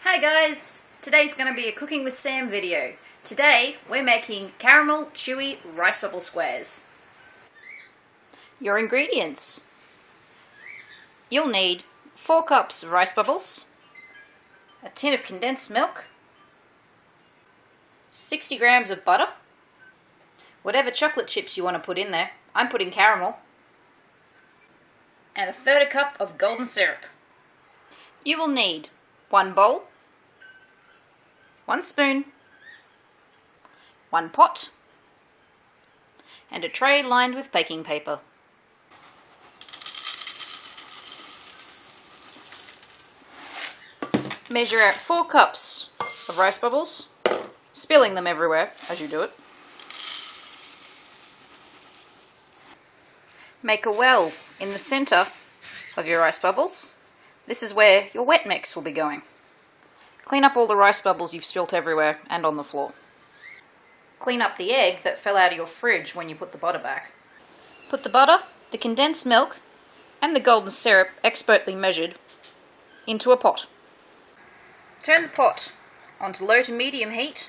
Hi guys! Today's going to be a Cooking with Sam video. Today we're making caramel chewy rice bubble squares. Your ingredients. You'll need 4 cups of rice bubbles, a tin of condensed milk, 60 grams of butter, whatever chocolate chips you want to put in there. I'm putting caramel, and a 1/3 cup of golden syrup. You will need 1 bowl, 1 spoon, 1 pot, and a tray lined with baking paper. Measure out 4 cups of rice bubbles, spilling them everywhere as you do it. Make a well in the centre of your rice bubbles. This is where your wet mix will be going. Clean up all the rice bubbles you've spilt everywhere and on the floor. Clean up the egg that fell out of your fridge when you put the butter back. Put the butter, the condensed milk, and the golden syrup, expertly measured, into a pot. Turn the pot onto low to medium heat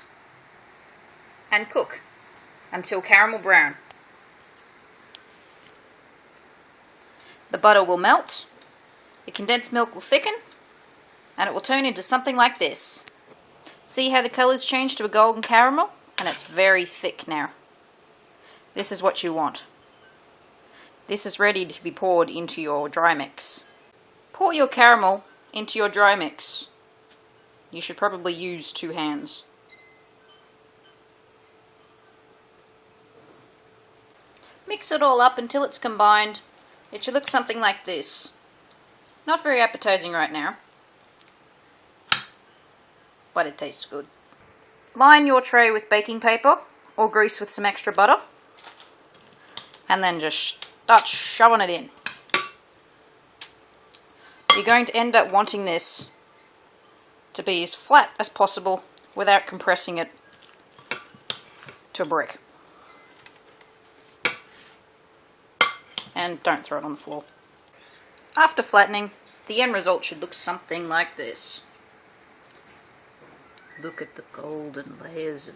and cook until caramel brown. The butter will melt, the condensed milk will thicken, and it will turn into something like this. See how the colour's changed to a golden caramel? And it's very thick now. This is what you want. This is ready to be poured into your dry mix. Pour your caramel into your dry mix. You should probably use 2 hands. Mix it all up until it's combined. It should look something like this. Not very appetizing right now, but it tastes good. Line your tray with baking paper or grease with some extra butter, and then just start shoving it in. You're going to end up wanting this to be as flat as possible without compressing it to a brick. And don't throw it on the floor. After flattening, the end result should look something like this. Look at the golden layers of...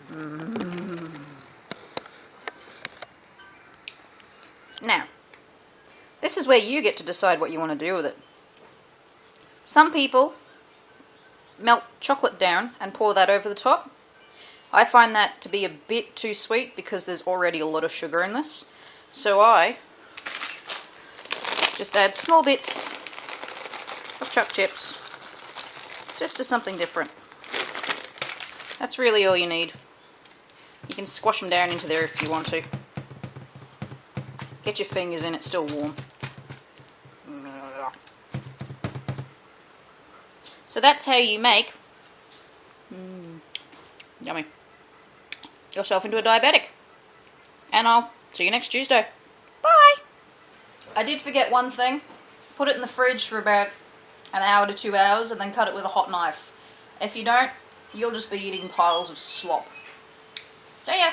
Now, this is where you get to decide what you want to do with it. Some people melt chocolate down and pour that over the top. I find that to be a bit too sweet because there's already a lot of sugar in this. So I just add small bits of choc chips, just to something different. That's really all you need. You can squash them down into there if you want to. Get your fingers in, it's still warm. So that's how you make yummy yourself into a diabetic. And I'll see you next Tuesday. Bye! I did forget one thing. Put it in the fridge for about an hour to 2 hours and then cut it with a hot knife. If you don't, you'll just be eating piles of slop. See ya!